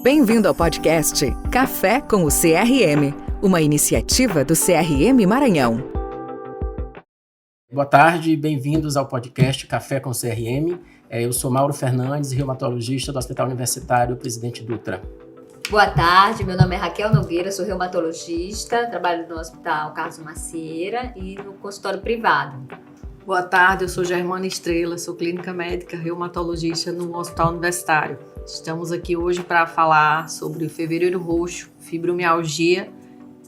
Bem-vindo ao podcast Café com o CRM, uma iniciativa do CRM Maranhão. Boa tarde, bem-vindos ao podcast Café com o CRM. Eu sou Mauro Fernandes, reumatologista do Hospital Universitário Presidente Dutra. Boa tarde, meu nome é Raquel Nogueira, sou reumatologista, trabalho no Hospital Carlos Macieira e no consultório privado. Boa tarde, eu sou Germana Estrela, sou clínica médica reumatologista no Hospital Universitário. Estamos aqui hoje para falar sobre o fevereiro roxo, fibromialgia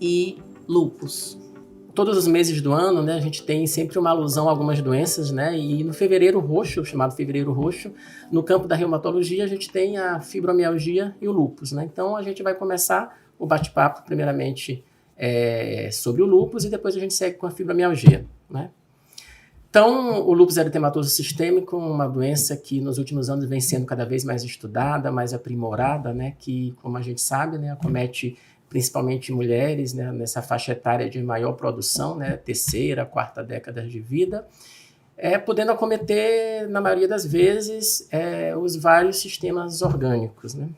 e lúpus. Todos os meses do ano, né, a gente tem sempre uma alusão a algumas doenças, né, e no fevereiro roxo, chamado fevereiro roxo, no campo da reumatologia, a gente tem a fibromialgia e o lúpus, né. Então, a gente vai começar o bate-papo, primeiramente, sobre o lúpus e depois a gente segue com a fibromialgia, né. Então, o lúpus eritematoso sistêmico, uma doença que nos últimos anos vem sendo cada vez mais estudada, mais aprimorada, né, que, como a gente sabe, né, acomete principalmente mulheres, né, nessa faixa etária de maior produção, né, terceira, quarta década de vida, podendo acometer, na maioria das vezes, os vários sistemas orgânicos, né.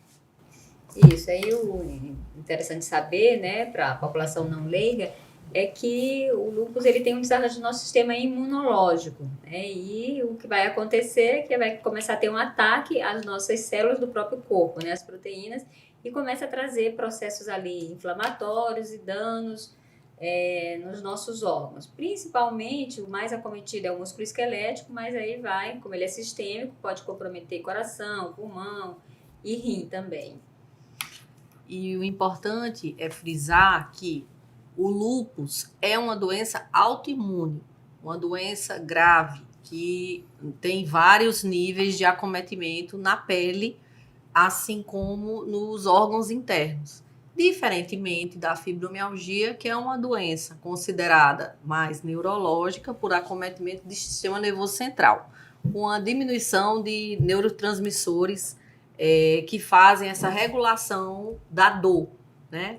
Isso, aí o interessante saber, né, para a população não leiga, é que o lúpus ele tem um desarranjo do nosso sistema imunológico, né? E o que vai acontecer é que vai começar a ter um ataque às nossas células do próprio corpo, né, as proteínas, e começa a trazer processos ali inflamatórios e danos nos nossos órgãos. Principalmente, o mais acometido é o músculo esquelético, mas aí vai, como ele é sistêmico, pode comprometer coração, pulmão e rim também. E o importante é frisar que o lúpus é uma doença autoimune, uma doença grave, que tem vários níveis de acometimento na pele, assim como nos órgãos internos. Diferentemente da fibromialgia, que é uma doença considerada mais neurológica por acometimento do sistema nervoso central, com a diminuição de neurotransmissores que fazem essa regulação da dor, né,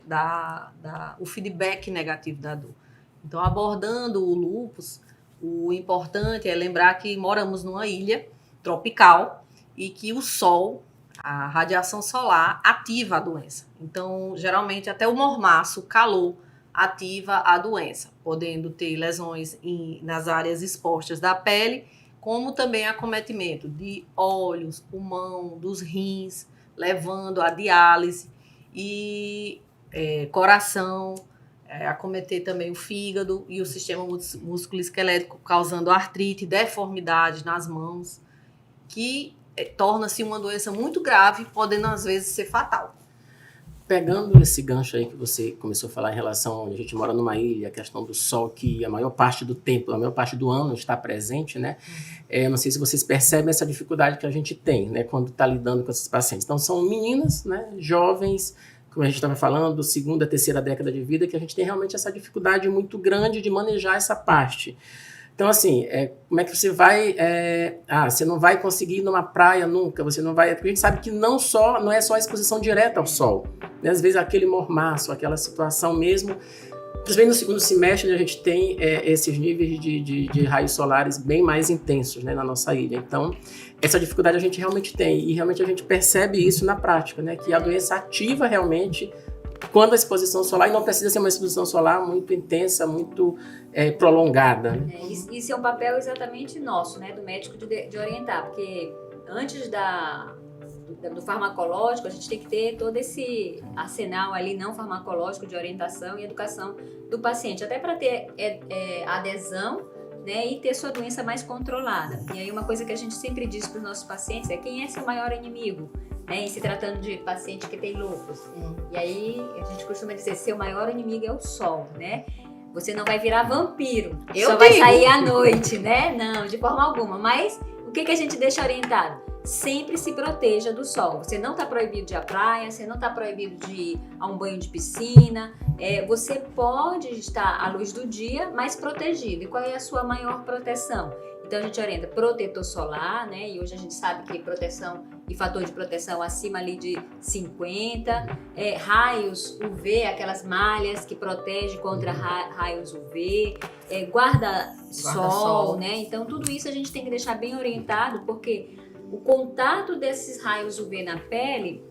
o feedback negativo da dor. Então, abordando o lúpus, o importante é lembrar que moramos numa ilha tropical e que o sol, a radiação solar, ativa a doença. Então, geralmente, até o mormaço, o calor, ativa a doença, podendo ter lesões nas áreas expostas da pele, como também acometimento de olhos, pulmão, dos rins, levando a diálise e coração, acometer também o fígado e o sistema músculo-esquelético, causando artrite, deformidade nas mãos, que torna-se uma doença muito grave, podendo às vezes ser fatal. Pegando esse gancho aí que você começou a falar em relação, a gente mora numa ilha, a questão do sol que a maior parte do tempo, a maior parte do ano está presente, né? Eu não sei se vocês percebem essa dificuldade que a gente tem, né, quando está lidando com esses pacientes. Então, são meninas, né, jovens, como a gente estava falando, segunda, terceira década de vida, que a gente tem realmente essa dificuldade muito grande de manejar essa parte. Então, assim, como é que você vai... você não vai conseguir ir numa praia nunca, você não vai... Porque a gente sabe que não é só a exposição direta ao sol, né? Às vezes aquele mormaço, aquela situação mesmo... Principalmente no segundo semestre, né, a gente tem esses níveis de raios solares bem mais intensos, né, na nossa ilha. Então, essa dificuldade a gente realmente tem. E realmente a gente percebe isso na prática, né, que a doença ativa realmente quando a exposição solar, e não precisa ser uma exposição solar muito intensa, muito prolongada. Né? Isso é um papel exatamente nosso, né, do médico de orientar, porque antes do farmacológico, a gente tem que ter todo esse arsenal ali não farmacológico de orientação e educação do paciente, até para ter adesão, né, e ter sua doença mais controlada. E aí uma coisa que a gente sempre diz para os nossos pacientes é: quem é seu maior inimigo? Né, em se tratando de paciente que tem lúpus. E aí a gente costuma dizer: seu maior inimigo é o sol, né? Você não vai virar vampiro, vai sair à noite, né? Não, de forma alguma. Mas o que a gente deixa orientado? Sempre se proteja do sol. Você não está proibido de ir à praia, você não está proibido de ir a um banho de piscina. Você pode estar à luz do dia, mas protegido. E qual é a sua maior proteção? Então a gente orienta protetor solar, né? E hoje a gente sabe que proteção e fator de proteção acima ali de 50, raios UV, aquelas malhas que protegem contra raios UV, guarda-sol, né? Então tudo isso a gente tem que deixar bem orientado, porque o contato desses raios UV na pele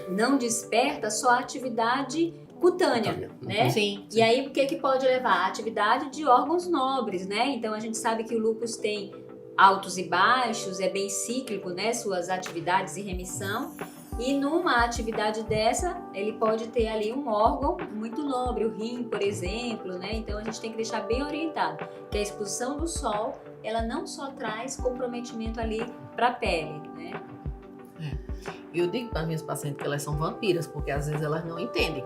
não desperta só a atividade cutânea, né? Sim. E aí, o que pode levar? A atividade de órgãos nobres, né? Então, a gente sabe que o lúpus tem altos e baixos, é bem cíclico, né? Suas atividades e remissão. E numa atividade dessa, ele pode ter ali um órgão muito nobre, o rim, por exemplo, né? Então, a gente tem que deixar bem orientado que a exposição do sol, ela não só traz comprometimento ali para a pele, né? Eu digo para minhas pacientes que elas são vampiras, porque às vezes elas não entendem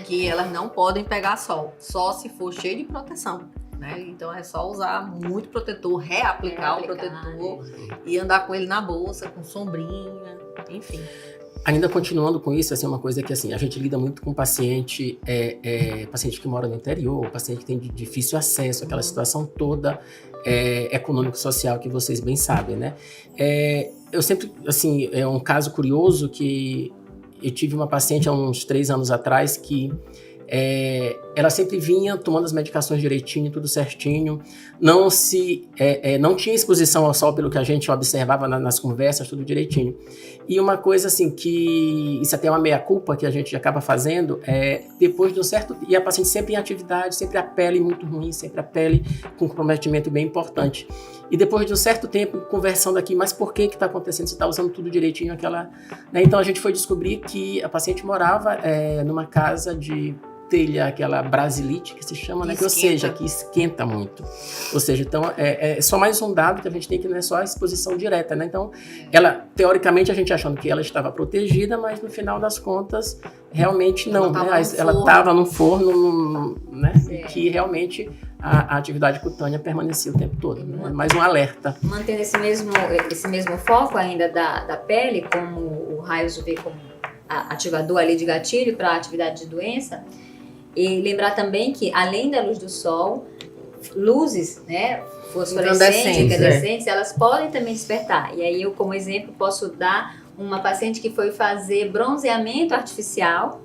que elas não podem pegar sol, só se for cheio de proteção, né? Então é só usar muito protetor, reaplicar o protetor e andar com ele na bolsa, com sombrinha, enfim. Ainda continuando com isso, assim, uma coisa que assim, a gente lida muito com paciente que mora no interior, paciente que tem difícil acesso, aquela situação toda econômico-social que vocês bem sabem, né? Eu sempre, assim, é um caso curioso que eu tive uma paciente há uns 3 anos atrás que ela sempre vinha tomando as medicações direitinho, tudo certinho, não tinha exposição ao sol pelo que a gente observava nas conversas, tudo direitinho. E uma coisa assim que, isso até é uma meia-culpa que a gente acaba fazendo, depois de um certo, e a paciente sempre em atividade, sempre a pele muito ruim, sempre a pele com comprometimento bem importante. E depois de um certo tempo conversando aqui, mas por que está acontecendo? Você está usando tudo direitinho, aquela... Né? Então a gente foi descobrir que a paciente morava numa casa de telha, aquela brasilite que se chama, né? Ou seja, que esquenta muito. Ou seja, então é só mais um dado que a gente tem que não é só a exposição direta, né? Então, ela, teoricamente, a gente achando que ela estava protegida, mas no final das contas, realmente não. Ela estava no forno, né? E que realmente a atividade cutânea permanecia o tempo todo. Né? Mais um alerta. Mantendo esse mesmo foco ainda da pele, como o raios UV como ativador ali de gatilho para a atividade de doença, e lembrar também que, além da luz do sol, luzes, né, fosforescentes, incandescentes, elas podem também despertar. E aí eu, como exemplo, posso dar uma paciente que foi fazer bronzeamento artificial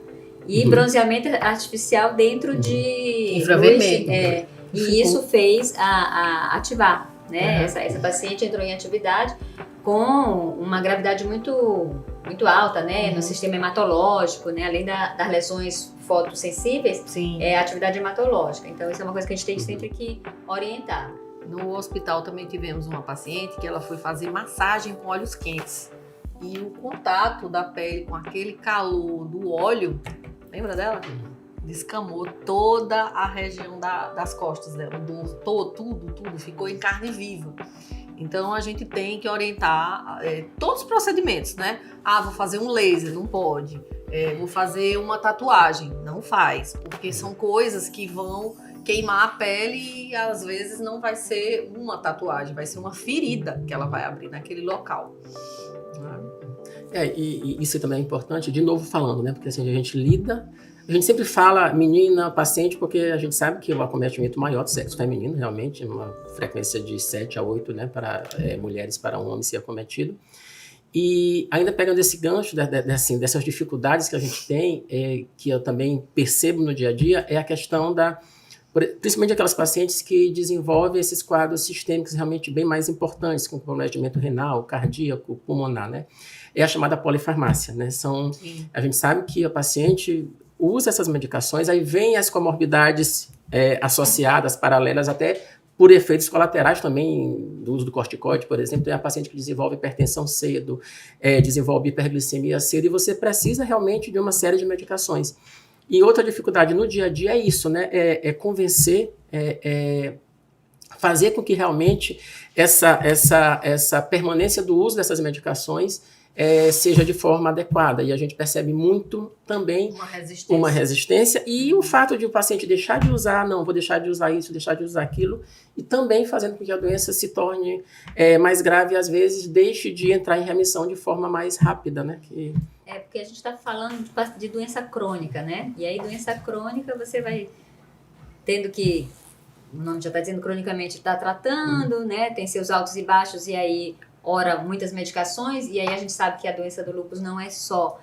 e bronzeamento artificial dentro de infravermelho. E isso fez ativar, né? Essa paciente entrou em atividade com uma gravidade muito alta, né? No sistema hematológico, né? Além das lesões fotossensíveis, é a atividade hematológica. Então, isso é uma coisa que a gente tem sempre que orientar. No hospital também tivemos uma paciente que ela foi fazer massagem com óleos quentes. E o contato da pele com aquele calor do óleo, lembra dela? Descamou toda a região das costas dela, tudo ficou em carne viva. Então a gente tem que orientar todos os procedimentos, né? Vou fazer um laser, não pode. Vou fazer uma tatuagem, não faz, porque são coisas que vão queimar a pele e às vezes não vai ser uma tatuagem, vai ser uma ferida que ela vai abrir naquele local. E isso também é importante, de novo falando, né? Porque assim, a gente sempre fala menina, paciente, porque a gente sabe que o acometimento maior do sexo feminino, realmente, uma frequência de 7 a 8, né, para mulheres para um homem ser acometido. E ainda pegando esse gancho dessas dificuldades que a gente tem, que eu também percebo no dia a dia, é a questão principalmente aquelas pacientes que desenvolvem esses quadros sistêmicos realmente bem mais importantes, com comprometimento renal, cardíaco, pulmonar, né? É a chamada polifarmácia, né? A gente sabe que a paciente usa essas medicações, aí vem as comorbidades associadas, paralelas, até por efeitos colaterais também do uso do corticoide, por exemplo. Tem a paciente que desenvolve hipertensão cedo, desenvolve hiperglicemia cedo, e você precisa realmente de uma série de medicações. E outra dificuldade no dia a dia é isso, né? Convencer, fazer com que realmente essa permanência do uso dessas medicações seja de forma adequada. E a gente percebe muito também uma resistência e o fato de o paciente deixar de usar, não, vou deixar de usar isso, deixar de usar aquilo, e também fazendo com que a doença se torne mais grave e às vezes deixe de entrar em remissão de forma mais rápida, né? Porque a gente está falando de doença crônica, né? E aí, doença crônica, você vai tendo que, o nome já está dizendo, cronicamente está tratando, né? Tem seus altos e baixos, e aí, ora, muitas medicações, e aí a gente sabe que a doença do lúpus não é só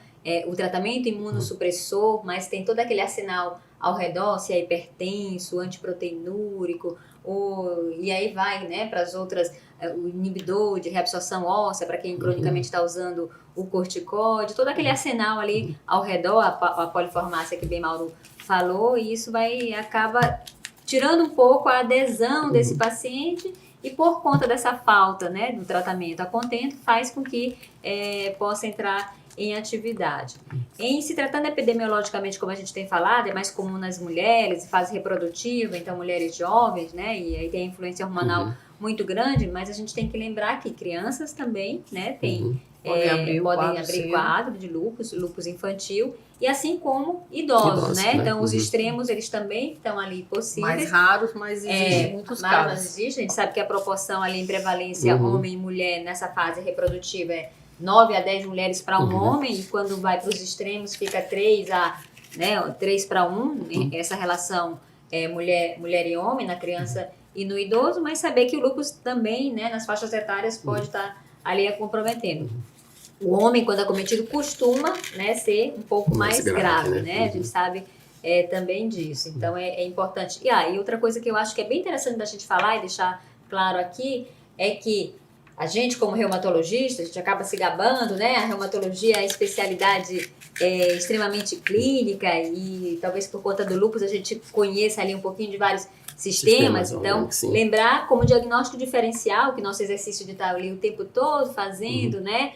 o tratamento imunossupressor, mas tem todo aquele arsenal ao redor, se é hipertenso, antiproteinúrico, e aí vai, né, para as outras, o inibidor de reabsorção óssea, para quem cronicamente está usando o corticóide, todo aquele arsenal ali ao redor, a polifarmácia que bem Mauro falou, e isso acaba tirando um pouco a adesão desse paciente, e por conta dessa falta, né, do tratamento a contento, faz com que possa entrar em atividade. Em se tratando epidemiologicamente, como a gente tem falado, é mais comum nas mulheres, fase reprodutiva, então mulheres jovens, né, e aí tem a influência hormonal muito grande, mas a gente tem que lembrar que crianças também, né, podem abrir quadro de lúpus infantil, e assim como idosos, né? Então, os extremos, eles também estão ali possíveis. Mais raros, mas existem muitos casos. Mas existe, a gente sabe que a proporção ali em prevalência homem e mulher nessa fase reprodutiva é 9 a 10 mulheres para um homem, e quando vai para os extremos fica 3 para 1, essa relação mulher e homem na criança e no idoso, mas saber que o lúpus também, né, nas faixas etárias pode estar ali comprometendo. O homem, quando acometido, costuma, né, ser um pouco mais grave, né? A gente sabe também disso. Então, é importante. E outra coisa que eu acho que é bem interessante da gente falar e deixar claro aqui é que a gente, como reumatologista, a gente acaba se gabando, né? A reumatologia é a especialidade extremamente clínica, e talvez por conta do lúpus a gente conheça ali um pouquinho de vários sistemas. Então, lembrar como diagnóstico diferencial, que nosso exercício de estar ali o tempo todo fazendo, né?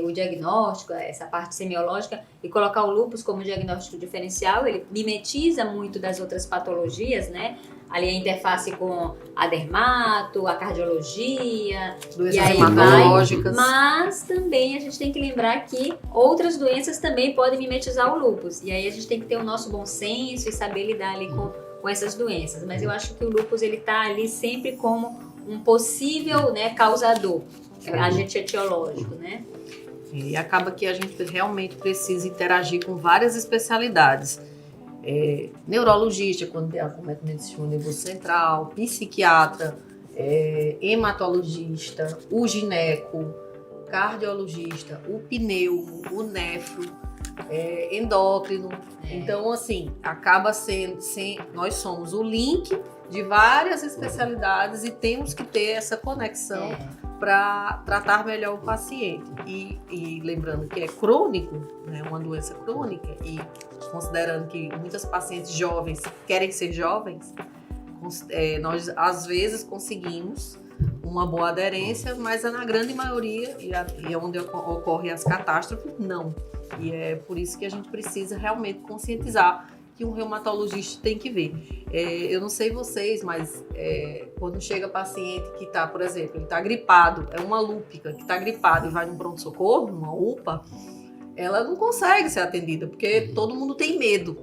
O diagnóstico, essa parte semiológica, e colocar o lúpus como diagnóstico diferencial, ele mimetiza muito das outras patologias, né? Ali a interface com a dermato, a cardiologia, doenças hematológicas. Mas também a gente tem que lembrar que outras doenças também podem mimetizar o lúpus, e aí a gente tem que ter o nosso bom senso e saber lidar ali com essas doenças. Mas eu acho que o lúpus, ele tá ali sempre como um possível, né, causador, agente etiológico, né? E acaba que a gente realmente precisa interagir com várias especialidades. Neurologista, quando tem acometimento do sistema nervoso central, psiquiatra, hematologista, o gineco, cardiologista, o pneumo, o nefro, endócrino. Então, assim, acaba sendo, nós somos o link de várias especialidades e temos que ter essa conexão para tratar melhor o paciente. E lembrando que é crônico, né, uma doença crônica, e considerando que muitas pacientes jovens querem ser jovens, nós às vezes conseguimos uma boa aderência, mas na grande maioria, e é onde ocorrem as catástrofes, não. E é por isso que a gente precisa realmente conscientizar que um reumatologista tem que ver. Eu não sei vocês, mas quando chega paciente que está, por exemplo, ele está gripado, é uma lúpica que está gripado e vai num pronto-socorro, numa UPA, ela não consegue ser atendida, porque todo mundo tem medo.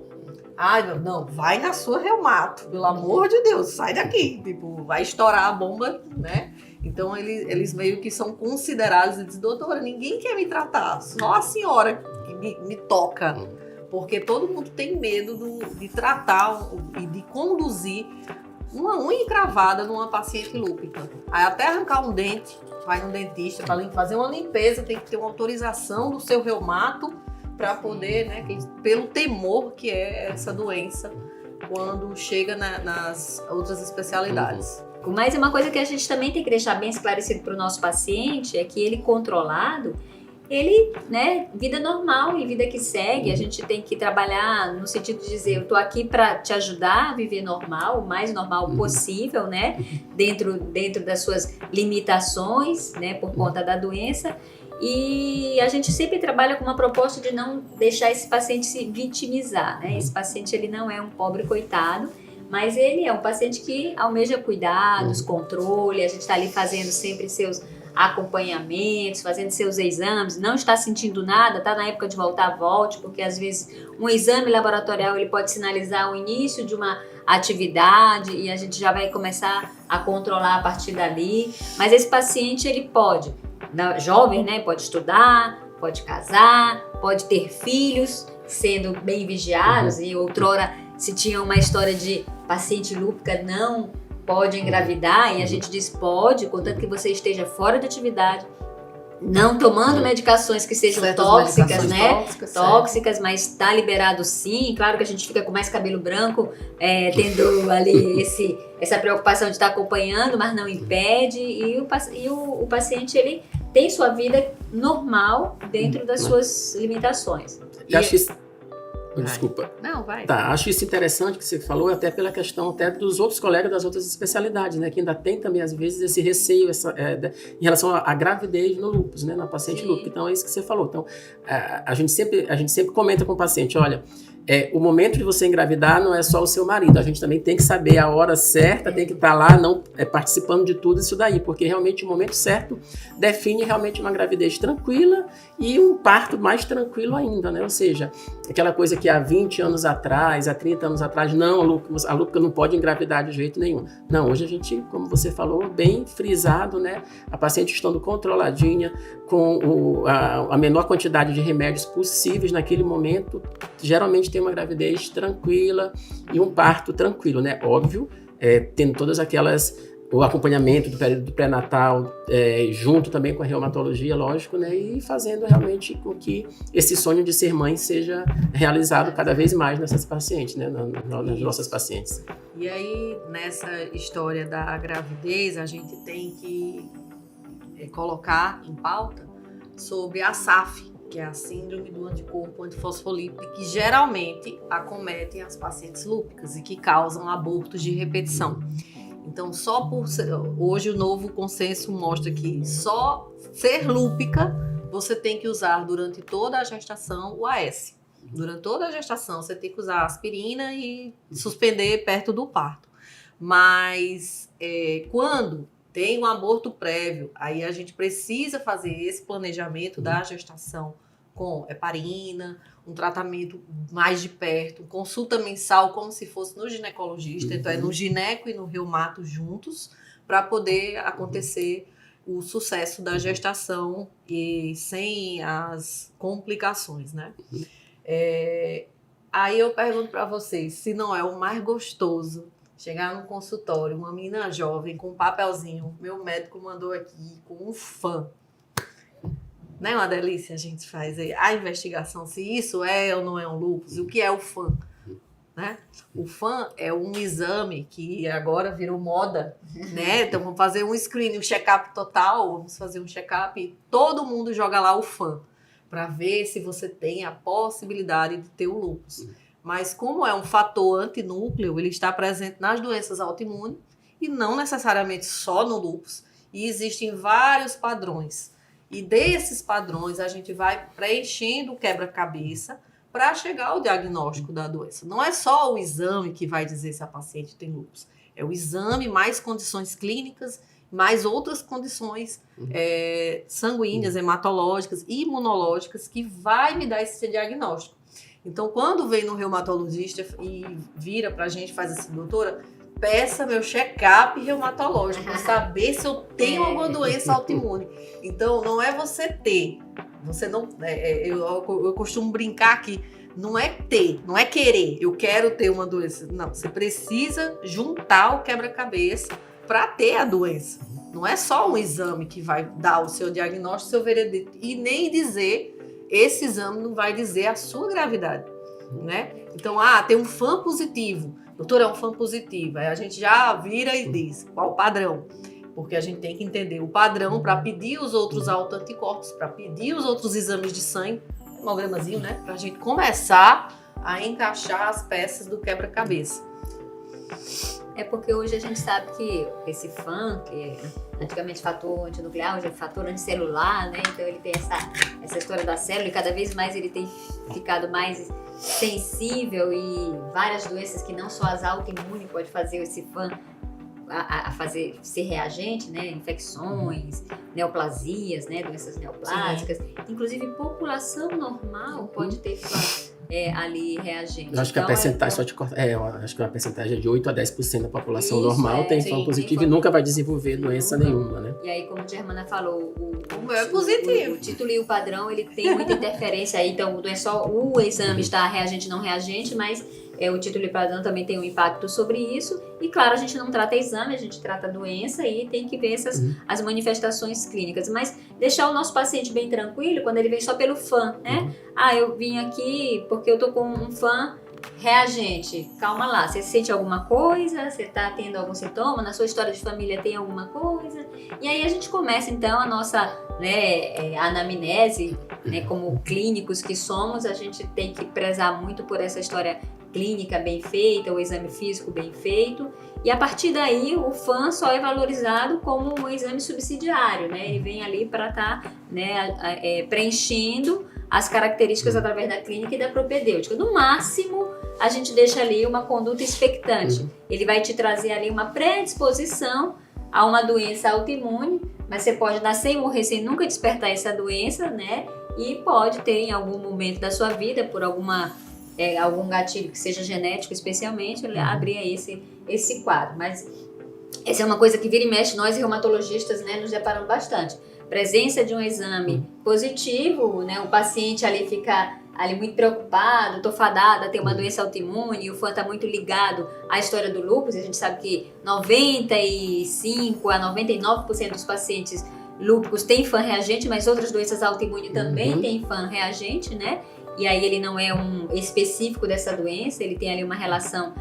Não, vai na sua reumato, pelo amor de Deus, sai daqui, tipo, vai estourar a bomba, né? Então, eles meio que são considerados e dizem, doutora, ninguém quer me tratar, só a senhora que me toca. Porque todo mundo tem medo de tratar e de conduzir uma unha encravada numa paciente lúpica. Aí até arrancar um dente, vai no dentista para fazer uma limpeza, tem que ter uma autorização do seu reumato para poder, né, pelo temor que é essa doença quando chega nas outras especialidades. Mas uma coisa que a gente também tem que deixar bem esclarecido para o nosso paciente é que ele controlado, ele, né, vida normal e vida que segue, a gente tem que trabalhar no sentido de dizer, eu tô aqui para te ajudar a viver normal, o mais normal possível, né, dentro das suas limitações, né, por conta da doença. E a gente sempre trabalha com uma proposta de não deixar esse paciente se vitimizar, né? Esse paciente, ele não é um pobre coitado, mas ele é um paciente que almeja cuidados, controle, a gente está ali fazendo sempre seus acompanhamentos, fazendo seus exames, não está sentindo nada, está na época de voltar, volte, porque às vezes um exame laboratorial ele pode sinalizar o início de uma atividade e a gente já vai começar a controlar a partir dali, mas esse paciente ele pode, jovem, né, pode estudar, pode casar, pode ter filhos sendo bem vigiados, e outrora se tinha uma história de paciente lúpica não pode engravidar, e a gente diz pode, contanto que você esteja fora de atividade, não tomando medicações que sejam Certas tóxicas, medicações né? tóxicas, Tóxicas, mas está liberado sim. Claro que a gente fica com mais cabelo branco, tendo ali essa preocupação de estar acompanhando, mas não impede. E o paciente, ele tem sua vida normal dentro das suas limitações. Eu acho isso... Desculpa. Não, vai. Tá, acho isso interessante que você falou, até pela questão até dos outros colegas das outras especialidades, né? Que ainda tem também, às vezes, esse receio em relação à gravidez no lúpus, né? Na paciente lúpus. Então, é isso que você falou. Então, a gente sempre comenta com o paciente, olha, o momento de você engravidar não é só o seu marido, a gente também tem que saber a hora certa, tem que estar lá participando de tudo isso daí, porque realmente o momento certo define realmente uma gravidez tranquila e um parto mais tranquilo ainda, né? Ou seja, aquela coisa que há 20 anos atrás, há 30 anos atrás, não, a lúpica não pode engravidar de jeito nenhum. Não, hoje a gente, como você falou, bem frisado, né? A paciente estando controladinha, com a menor quantidade de remédios possíveis naquele momento, geralmente tem uma gravidez tranquila e um parto tranquilo, né? Óbvio, tendo todas o acompanhamento do período pré-natal, junto também com a reumatologia, lógico, né? E fazendo realmente com que esse sonho de ser mãe seja realizado cada vez mais nessas pacientes, né? Nas nossas pacientes. E aí, nessa história da gravidez, a gente tem que colocar em pauta sobre a SAF, que é a síndrome do anticorpo antifosfolípido, que geralmente acometem as pacientes lúpicas e que causam abortos de repetição. Então, hoje o novo consenso mostra que só ser lúpica você tem que usar durante toda a gestação o AS. Durante toda a gestação você tem que usar aspirina e suspender perto do parto. Mas quando tem um aborto prévio, aí a gente precisa fazer esse planejamento da gestação com heparina, um tratamento mais de perto, consulta mensal como se fosse no ginecologista, então é no gineco e no reumato juntos, para poder acontecer o sucesso da gestação e sem as complicações, né? Aí eu pergunto para vocês, se não é o mais gostoso chegar num consultório, uma menina jovem com um papelzinho, meu médico mandou aqui com um fã. Não é uma delícia a gente faz a investigação se isso é ou não é um lúpus, o que é o FAM, né? O FAM é um exame que agora virou moda, né? Então vamos fazer um screening, um check-up total, vamos fazer um check-up e todo mundo joga lá o FAM para ver se você tem a possibilidade de ter o lúpus. Mas como é um fator antinúcleo, ele está presente nas doenças autoimunes e não necessariamente só no lúpus. E existem vários padrões. E desses padrões a gente vai preenchendo o quebra-cabeça para chegar ao diagnóstico da doença. Não é só o exame que vai dizer se a paciente tem lúpus. É o exame mais condições clínicas, mais outras condições sanguíneas, hematológicas, imunológicas que vai me dar esse diagnóstico. Então, quando vem no reumatologista e vira pra gente, faz assim, doutora, peça meu check-up reumatológico para saber se eu tenho alguma doença autoimune. Então, não é você ter. Você não. Eu costumo brincar que não é ter, não é querer. Eu quero ter uma doença. Não, você precisa juntar o quebra-cabeça para ter a doença. Não é só um exame que vai dar o seu diagnóstico, o seu veredito. E nem dizer. Esse exame não vai dizer a sua gravidade, né? Então, tem um FAM positivo. Doutor, é um FAM positivo. Aí a gente já vira e diz qual o padrão. Porque a gente tem que entender o padrão para pedir os outros autoanticorpos, para pedir os outros exames de sangue, hemogramazinho, né? Para a gente começar a encaixar as peças do quebra-cabeça. É porque hoje a gente sabe que esse FAM, que é antigamente fator antinuclear, hoje é fator anticelular, né? Então ele tem essa história da célula e cada vez mais ele tem ficado mais sensível e várias doenças que não só as autoimunes pode fazer esse FAM a fazer ser reagente, né? Infecções, neoplasias, né? Doenças neoplásicas. Sim. Inclusive população normal pode ter FAM. Ali reagente. Eu acho que a percentagem, só te cortar, eu acho que a percentagem é de 8 a 10% da população normal tem FAM positivo e nunca vai desenvolver doença nenhuma, né? E aí, como a Germana falou, o meu é positivo. O título e o padrão, ele tem muita interferência aí, então não é só o exame estar reagente não reagente, mas o titulipadão também tem um impacto sobre isso. E claro, a gente não trata exame, a gente trata doença e tem que ver as manifestações clínicas. Mas deixar o nosso paciente bem tranquilo quando ele vem só pelo FAM, né? Eu vim aqui porque eu tô com um FAM reagente. Calma lá, você sente alguma coisa? Você tá tendo algum sintoma? Na sua história de família tem alguma coisa? E aí a gente começa então a nossa anamnese, né? Como clínicos que somos, a gente tem que prezar muito por essa história clínica bem feita, o exame físico bem feito, e a partir daí o FAM só é valorizado como um exame subsidiário, né? Ele vem ali para estar preenchendo as características através da clínica e da propedêutica. No máximo, a gente deixa ali uma conduta expectante. Ele vai te trazer ali uma predisposição a uma doença autoimune, mas você pode nascer e morrer sem nunca despertar essa doença, né? E pode ter em algum momento da sua vida, por algum gatilho que seja genético especialmente, abrir esse quadro. Mas essa é uma coisa que vira e mexe, nós reumatologistas, né, nos deparamos bastante. Presença de um exame positivo, né, o paciente ali fica ali muito preocupado, tô fadada, tem uma doença autoimune, e o FAM está muito ligado à história do lúpus, e a gente sabe que 95 a 99% dos pacientes lúpicos têm FAM reagente, mas outras doenças autoimunes também têm FAM reagente, né? E aí ele não é um específico dessa doença, ele tem ali uma relação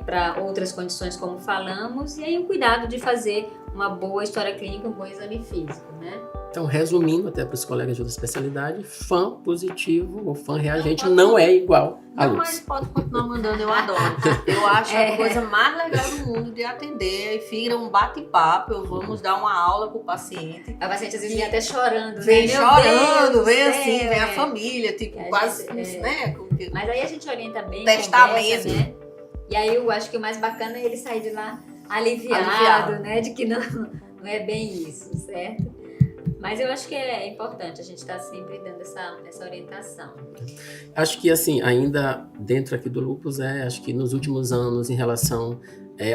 para outras condições, como falamos, e aí o cuidado de fazer uma boa história clínica, um bom exame físico, né? Então, resumindo até para os colegas de outra especialidade, FAM positivo ou FAM reagente não é igual a lúpus. Mas pode continuar mandando, eu adoro. Eu acho a coisa mais legal do mundo de atender, e vira um bate-papo, vamos dar uma aula pro paciente. A paciente às vezes vem até chorando, né? Vem chorando, Deus, vem assim, vem a família, tipo, quase, né? Mas aí a gente orienta bem, testamento, conversa, né? E aí eu acho que o mais bacana é ele sair de lá aliviado, né? De que não é bem isso, certo? Mas eu acho que é importante a gente estar sempre dando essa orientação. Acho que, assim, ainda dentro aqui do lúpus, acho que nos últimos anos, em relação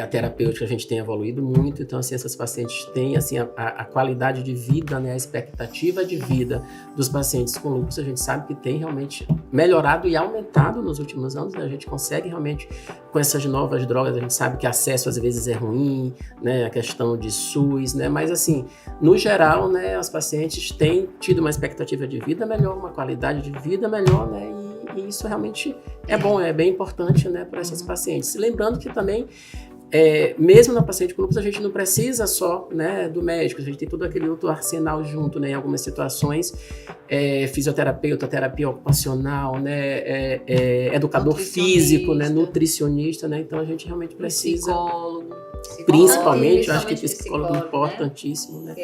à terapêutica, a gente tem evoluído muito. Então, assim, essas pacientes têm, assim, a qualidade de vida, né, a expectativa de vida dos pacientes com lúpus, a gente sabe que tem realmente melhorado e aumentado nos últimos anos, né? A gente consegue realmente, com essas novas drogas, a gente sabe que acesso às vezes é ruim, né, a questão de SUS, né, mas, assim, no geral, né, as pacientes têm tido uma expectativa de vida melhor, uma qualidade de vida melhor, né, e isso realmente é bom, é bem importante, né, para essas pacientes. Lembrando que também, mesmo na paciente com lúpus, a gente não precisa só, né, do médico, a gente tem todo aquele outro arsenal junto, né, em algumas situações, fisioterapeuta, terapia ocupacional, né, educador físico, né, nutricionista, né, então a gente realmente precisa... Psicólogo. Principalmente, eu acho que psicólogo é importantíssimo, né?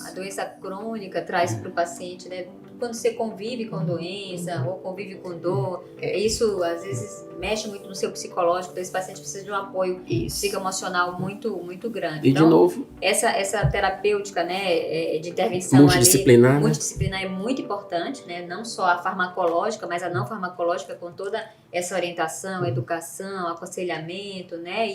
A doença crônica traz para o paciente, né? Quando você convive com doença ou convive com dor, isso às vezes mexe muito no seu psicológico, então esse paciente precisa de um apoio psicoemocional muito, muito grande. E então, de novo, essa terapêutica, né, de intervenção multidisciplinar é muito importante, né? Não só a farmacológica, mas a não farmacológica, com toda essa orientação, educação, aconselhamento, né?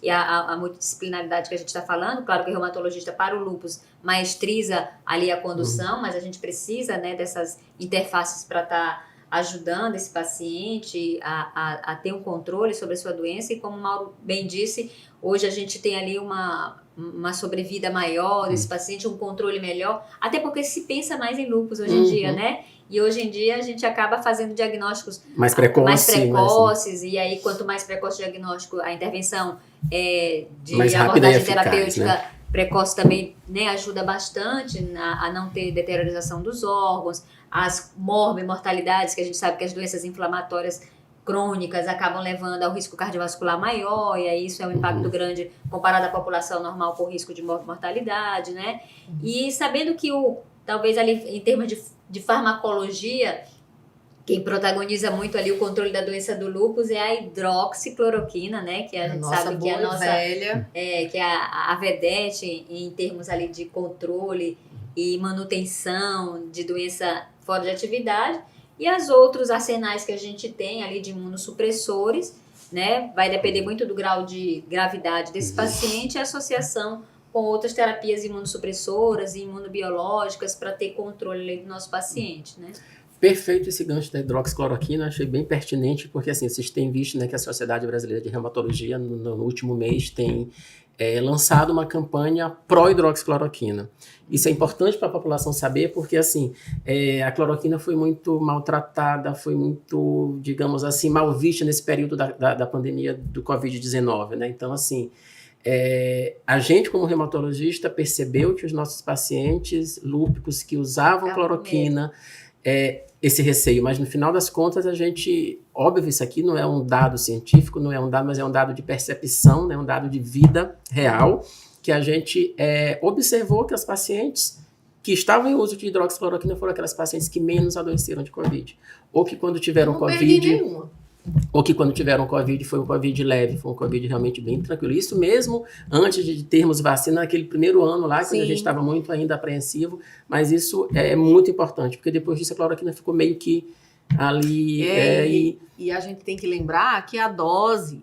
E a multidisciplinaridade que a gente está falando. Claro que o reumatologista para o lúpus maestriza ali a condução, mas a gente precisa, né, dessas interfaces para estar ajudando esse paciente a ter um controle sobre a sua doença. E como o Mauro bem disse, hoje a gente tem ali uma sobrevida maior desse paciente, um controle melhor, até porque se pensa mais em lúpus hoje em dia, né? E hoje em dia a gente acaba fazendo diagnósticos mais precoces, e aí quanto mais precoce o diagnóstico, a intervenção de abordagem terapêutica, né, precoce também, né, ajuda bastante a não ter deteriorização dos órgãos, as mortalidades, que a gente sabe que as doenças inflamatórias crônicas acabam levando ao risco cardiovascular maior, e aí isso é um impacto grande comparado à população normal com risco de mortalidade, né? E sabendo que talvez ali em termos de farmacologia, quem protagoniza muito ali o controle da doença do lúpus é a hidroxicloroquina, né? Que a gente sabe que é a nossa velha. Que é a vedete em termos ali de controle e manutenção de doença fora de atividade. E os outros arsenais que a gente tem ali de imunossupressores, né? Vai depender muito do grau de gravidade desse paciente e a associação com outras terapias imunossupressoras e imunobiológicas para ter controle ali do nosso paciente, né? Perfeito esse gancho da hidroxicloroquina, achei bem pertinente, porque assim, vocês têm visto, né, que a Sociedade Brasileira de Reumatologia, no último mês, tem lançado uma campanha pró-hidroxicloroquina. Isso é importante para a população saber, porque assim, a cloroquina foi muito maltratada, foi muito, digamos assim, mal vista nesse período da pandemia do Covid-19, né? Então, assim, a gente, como reumatologista, percebeu que os nossos pacientes lúpicos que usavam cloroquina, esse receio, mas no final das contas a gente, óbvio, isso aqui não é um dado científico, não é um dado, mas é um dado de percepção, né, um dado de vida real, que a gente observou que as pacientes que estavam em uso de hidroxicloroquina foram aquelas pacientes que menos adoeceram de Covid, ou que quando tiveram Covid, ou que quando tiveram Covid foi um Covid leve, foi um Covid realmente bem tranquilo. Isso mesmo antes de termos vacina, naquele primeiro ano lá, quando a gente estava muito ainda apreensivo, mas isso é muito importante, porque depois disso a cloroquina ficou meio que ali... E a gente tem que lembrar que a dose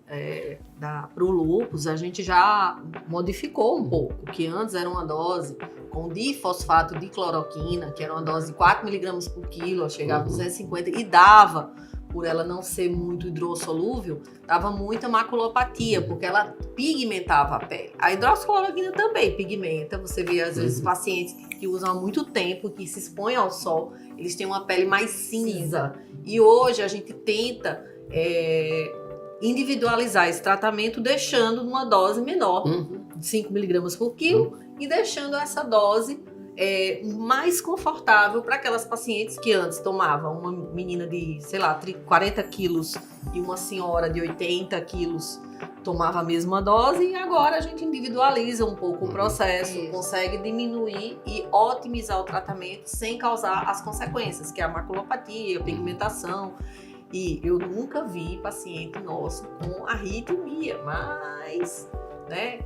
para o lúpus a gente já modificou um pouco, que antes era uma dose com difosfato de cloroquina, que era uma dose de 4 miligramas por quilo, chegava a 250 e dava, por ela não ser muito hidrossolúvel, dava muita maculopatia, porque ela pigmentava a pele. A hidroxicloroquina também pigmenta. Você vê, às vezes, pacientes que usam há muito tempo, que se expõem ao sol, eles têm uma pele mais cinza. E hoje a gente tenta individualizar esse tratamento, deixando numa dose menor, de 5 miligramas por quilo, e deixando essa dose mais confortável para aquelas pacientes que antes tomavam, uma menina de, 40 quilos e uma senhora de 80 quilos tomava a mesma dose, e agora a gente individualiza um pouco o processo, consegue diminuir e otimizar o tratamento sem causar as consequências, que é a maculopatia, a pigmentação. E eu nunca vi paciente nosso com arritmia, mas...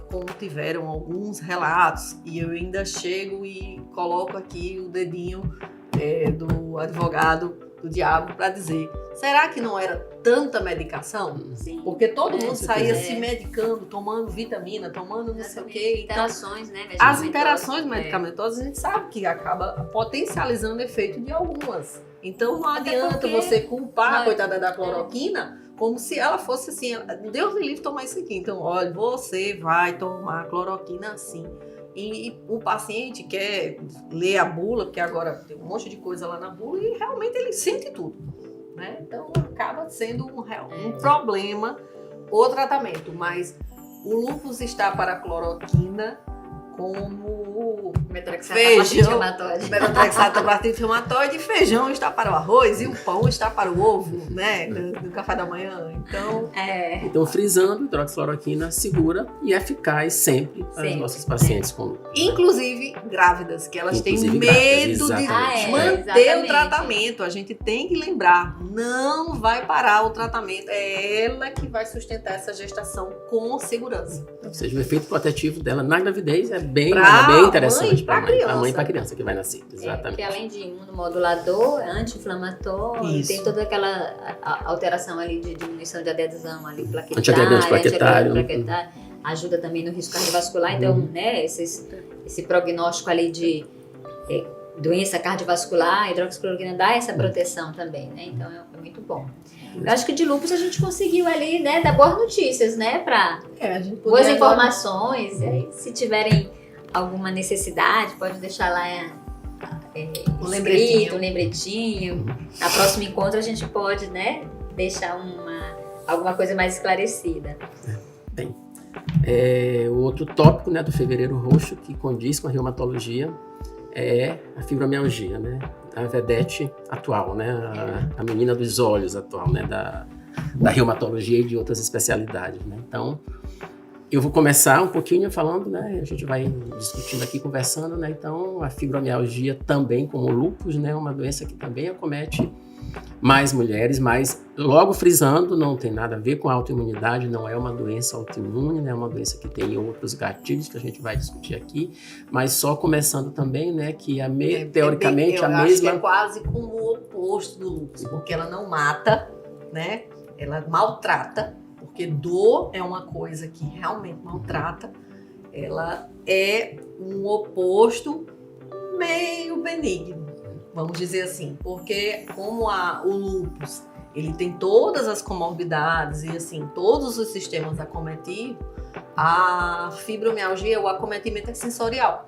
como tiveram alguns relatos, e eu ainda chego e coloco aqui o dedinho do advogado do diabo para dizer, será que não era tanta medicação? Sim. Porque todo mundo saía se medicando, tomando vitamina, tomando não sei o quê. Interações, né? As interações medicamentosas a gente sabe que acaba potencializando o efeito de algumas. Então não adianta você culpar a coitada da cloroquina, como se ela fosse assim, Deus me livre tomar isso aqui. Então, olha, você vai tomar cloroquina assim. E o paciente quer ler a bula, porque agora tem um monte de coisa lá na bula, e realmente ele sente tudo, né? Então, acaba sendo um problema o tratamento. Mas o lúpus está para a cloroquina como feijão, metotrexato anti-inflamatóide, e feijão está para o arroz e o pão está para o ovo, né, do café da manhã. Então, frisando, hidroxicloroquina segura e eficaz sempre para os nossos pacientes com lúpus. Inclusive grávidas, que elas têm medo de manter o tratamento. A gente tem que lembrar, não vai parar o tratamento, é ela que vai sustentar essa gestação com segurança. Ou seja, o efeito protetivo dela na gravidez é bem interessante para a mãe e para a criança que vai nascer. Exatamente. Que além de imunomodulador, anti-inflamatório, tem toda aquela alteração ali de diminuição de adesão ali plaquetária, ajuda também no risco cardiovascular. Então, né, esse prognóstico ali de doença cardiovascular, a hidroxicloroquina dá essa proteção também, né? Então é muito bom. Eu acho que de lúpus a gente conseguiu ali, né, dar boas notícias, né, para boas informações. E aí, se tiverem alguma necessidade, pode deixar lá um lembretinho. Na próxima encontro a gente pode, né, deixar alguma coisa mais esclarecida. Bem, o outro tópico, né, do Fevereiro Roxo, que condiz com a reumatologia, é a fibromialgia, né? A vedete atual, né? A menina dos olhos atual, né? Da reumatologia e de outras especialidades, né? Então, eu vou começar um pouquinho falando, né? A gente vai discutindo aqui, conversando, né? Então, a fibromialgia também, como o lúpus, né? É uma doença que também acomete mais mulheres, mas logo frisando, não tem nada a ver com a autoimunidade, não é uma doença autoimune, né? É uma doença que tem outros gatilhos que a gente vai discutir aqui, mas só começando também, né, que teoricamente a mesma... Eu acho que é quase como o oposto do lúpus, porque ela não mata, né? Ela maltrata, porque dor é uma coisa que realmente maltrata, ela é um oposto meio benigno. vamos dizer assim, porque como o lúpus, ele tem todas as comorbidades e assim, todos os sistemas acometivos, a fibromialgia, o acometimento é sensorial,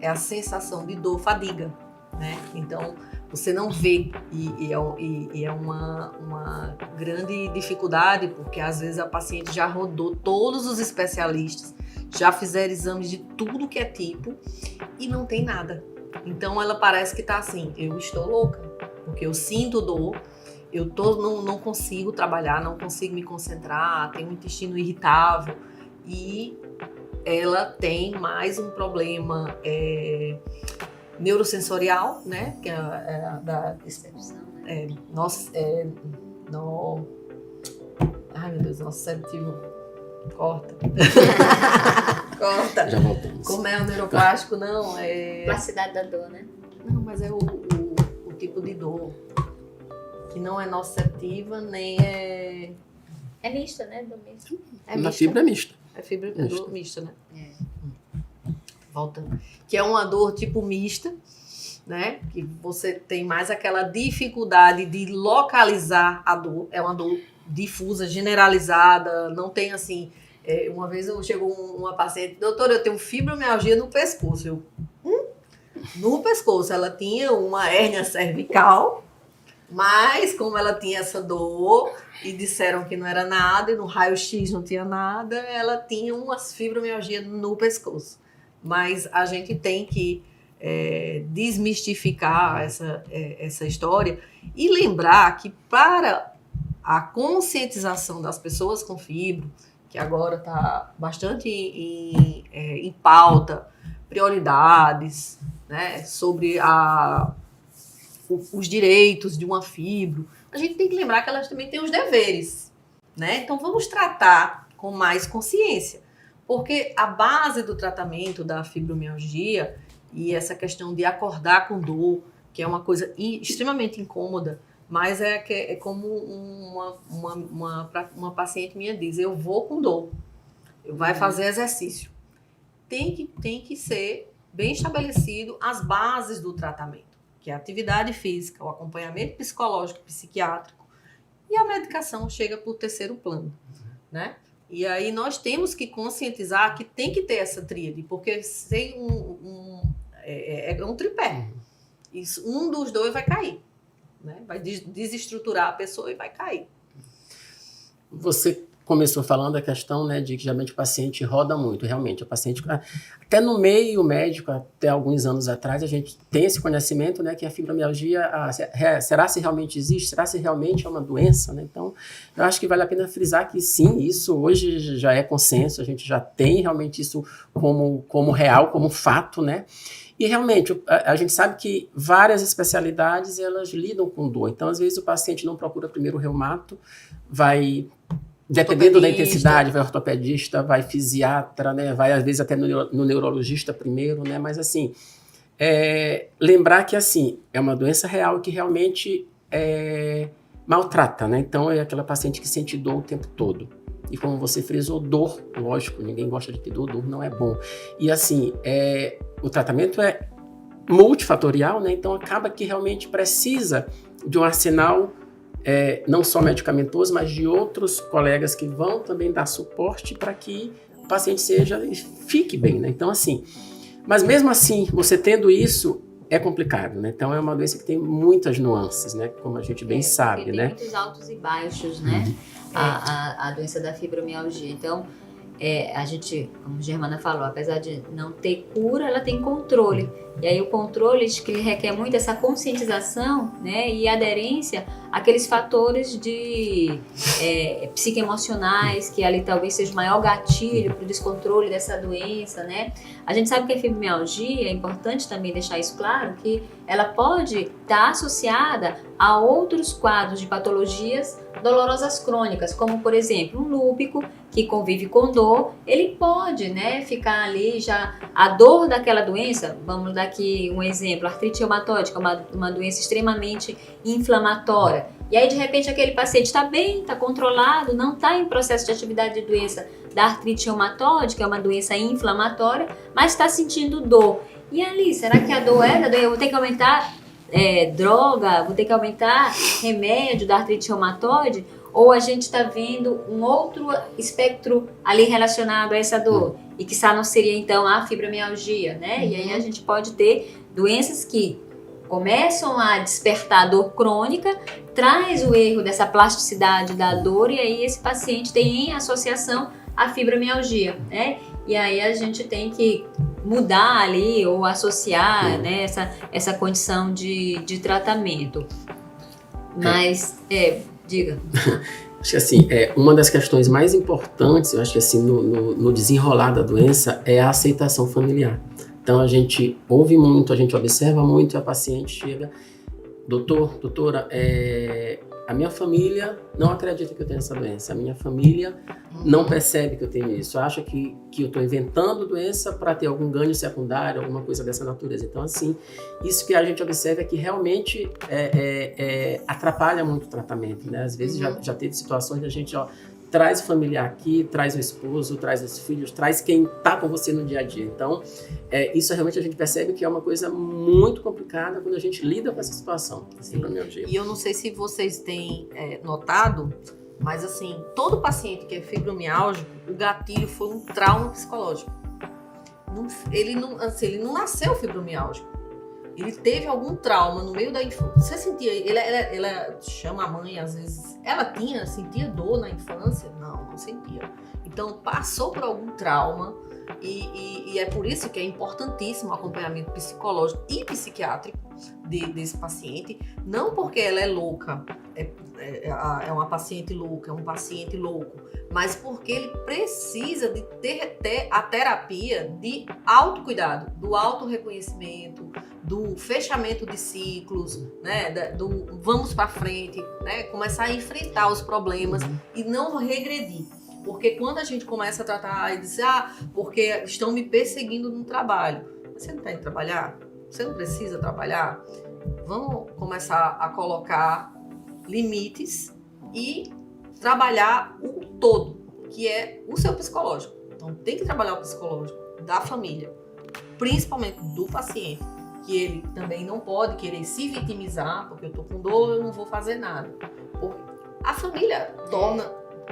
é a sensação de dor, fadiga, né? Então, você não vê e é uma grande dificuldade, porque às vezes a paciente já rodou todos os especialistas, já fizeram exames de tudo que é tipo e não tem nada. Então ela parece que tá assim, eu estou louca, porque eu sinto dor, não consigo trabalhar, não consigo me concentrar, tenho um intestino irritável e ela tem mais um problema neurosensorial, né? Que é da Percepção, né? Ai meu Deus, nosso cérebro corta. Corta. Já voltamos. Como é o neuroplástico? Não, Plasticidade da dor, né? Não, mas é o tipo de dor que não é nociceptiva, nem é... É mista, né? Dor mista. É Na mista. fibra é mista. É fibra Mista. dor mista, né? Voltando. Que é uma dor tipo mista, né? Que você tem mais aquela dificuldade de localizar a dor. É uma dor difusa, generalizada, não tem assim... uma vez chegou uma paciente, doutora, eu tenho fibromialgia no pescoço. No pescoço, ela tinha uma hérnia cervical, mas como ela tinha essa dor e disseram que não era nada, e no raio-x não tinha nada, ela tinha umas fibromialgia no pescoço. Mas a gente tem que desmistificar essa história e lembrar que para a conscientização das pessoas com fibro, que agora está bastante em pauta, prioridades, né, sobre os direitos de uma fibro, a gente tem que lembrar que elas também têm os deveres, né? Então vamos tratar com mais consciência, porque a base do tratamento da fibromialgia e essa questão de acordar com dor, que é uma coisa extremamente incômoda, mas é como uma paciente minha diz, eu vou com dor, vai fazer exercício. Tem que ser bem estabelecido as bases do tratamento, que é a atividade física, o acompanhamento psicológico, psiquiátrico, e a medicação chega por terceiro plano, né? E aí nós temos que conscientizar que tem que ter essa tríade, porque sem é um tripé. Isso, um dos dois vai cair. Né? Vai desestruturar a pessoa e vai cair. Você começou falando a questão, né, de que geralmente o paciente roda muito, realmente. O paciente, até no meio médico, até alguns anos atrás, a gente tem esse conhecimento, né, que a fibromialgia, será se realmente existe? Será se realmente é uma doença? Né? Então, eu acho que vale a pena frisar que sim, isso hoje já é consenso, a gente já tem realmente isso como real, como fato, né? E realmente, a gente sabe que várias especialidades, elas lidam com dor. Então, às vezes, o paciente não procura primeiro o reumato, vai, dependendo da intensidade, vai ortopedista, vai fisiatra, né? Vai, às vezes, até no neurologista primeiro, né? Mas, assim, lembrar que, assim, é uma doença real que realmente maltrata, né? Então, é aquela paciente que sente dor o tempo todo. E como você frisou, dor, lógico, ninguém gosta de ter dor não é bom. E assim, o tratamento é multifatorial, né? Então acaba que realmente precisa de um arsenal, não só medicamentoso, mas de outros colegas que vão também dar suporte para que o paciente fique bem, né? Então assim, mas mesmo assim, você tendo isso, é complicado, né? Então é uma doença que tem muitas nuances, né? Como a gente bem sabe, tem né? muitos altos e baixos, né? A doença da fibromialgia. Então, a gente, como a Germana falou, apesar de não ter cura, ela tem controle. E aí o controle que requer muito essa conscientização, né, e aderência àqueles fatores de psicoemocionais, que ali talvez seja o maior gatilho para o descontrole dessa doença, né? A gente sabe que a fibromialgia, é importante também deixar isso claro, que ela pode estar associada a outros quadros de patologias dolorosas crônicas, como por exemplo um lúpico que convive com dor, ele pode, né, ficar ali já a dor daquela doença. Vamos dar aqui um exemplo, artrite reumatoide, uma doença extremamente inflamatória. E aí de repente aquele paciente está bem, está controlado, não está em processo de atividade de doença da artrite reumatoide, que é uma doença inflamatória, mas está sentindo dor. E ali, será que a dor eu vou ter que aumentar droga, vou ter que aumentar remédio da artrite reumatoide, ou a gente está vendo um outro espectro ali relacionado a essa dor, e que não seria então a fibromialgia, né? E aí a gente pode ter doenças que começam a despertar dor crônica, traz o erro dessa plasticidade da dor, e aí esse paciente tem em associação a fibromialgia, né? E aí a gente tem que mudar ali ou associar, né, essa condição de tratamento. Mas, diga. Acho que assim, uma das questões mais importantes, eu acho que assim, no desenrolar da doença é a aceitação familiar. Então a gente ouve muito, a gente observa muito, e a paciente chega, doutora, a minha família não acredita que eu tenho essa doença, a minha família não percebe que eu tenho isso, acha que eu estou inventando doença para ter algum ganho secundário, alguma coisa dessa natureza. Então assim, isso que a gente observa é que realmente atrapalha muito o tratamento, né? Às vezes já teve situações da gente, traz o familiar aqui, traz o esposo, traz os filhos, traz quem está com você no dia a dia. Então, isso realmente a gente percebe que é uma coisa muito complicada quando a gente lida com essa situação. Fibromialgia. E eu não sei se vocês têm notado, mas assim, todo paciente que é fibromialgico, o gatilho foi um trauma psicológico. Ele não nasceu fibromialgico. Ele teve algum trauma no meio da infância. Você sentia... Ela chama a mãe, às vezes... Ela sentia dor na infância? Não sentia. Então, passou por algum trauma e é por isso que é importantíssimo o acompanhamento psicológico e psiquiátrico desse paciente. Não porque ela é louca, é uma paciente louca, é um paciente louco, mas porque ele precisa de ter a terapia de autocuidado, do autorreconhecimento, do fechamento de ciclos, né, do vamos para frente, né, começar a enfrentar os problemas e não regredir. Porque quando a gente começa a tratar e diz, porque estão me perseguindo no trabalho. Você não está indo trabalhar? Você não precisa trabalhar? Vamos começar a colocar limites e trabalhar o todo, que é o seu psicológico. Então tem que trabalhar o psicológico da família, principalmente do paciente, que ele também não pode querer se vitimizar, porque eu tô com dor, eu não vou fazer nada. Porque a família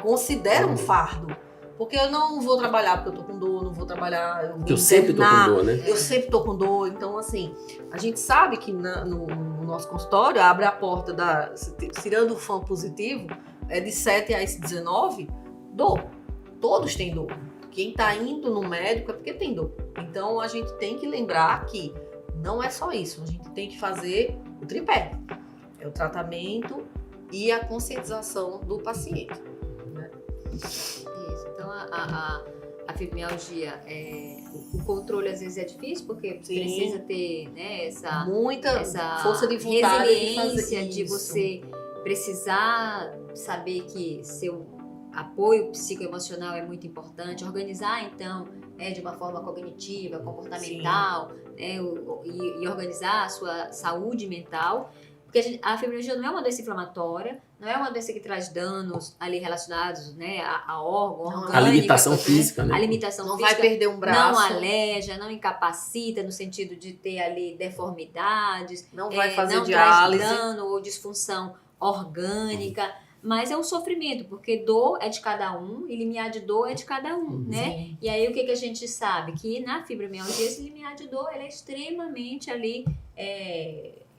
considera um fardo. Porque eu não vou trabalhar porque eu tô com dor, não vou trabalhar... Eu sempre tô com dor, né? Eu sempre tô com dor. Então, assim, a gente sabe que no nosso consultório abre a porta tirando o fã positivo, de 7 às 19, dor. Todos têm dor. Quem tá indo no médico é porque tem dor. Então, a gente tem que lembrar que não é só isso. A gente tem que fazer o tripé. É o tratamento e a conscientização do paciente. Isso. Então, a fibromialgia, o controle às vezes é difícil, porque precisa ter, né, essa força de vontade, resiliência de você precisar saber que seu apoio psicoemocional é muito importante, organizar então de uma forma cognitiva, comportamental, né, e organizar a sua saúde mental. Porque a fibromialgia não é uma doença inflamatória, não é uma doença que traz danos ali relacionados, né, a órgão, orgânica. A limitação física, né? A limitação não física vai perder um braço. Não aleja, não incapacita no sentido de ter ali deformidades. Não vai fazer não diálise. Traz dano ou disfunção orgânica. Mas é um sofrimento, porque dor é de cada um e limiar de dor é de cada um, né? Sim. E aí o que a gente sabe? Que na fibromialgia esse limiar de dor ele é extremamente ali...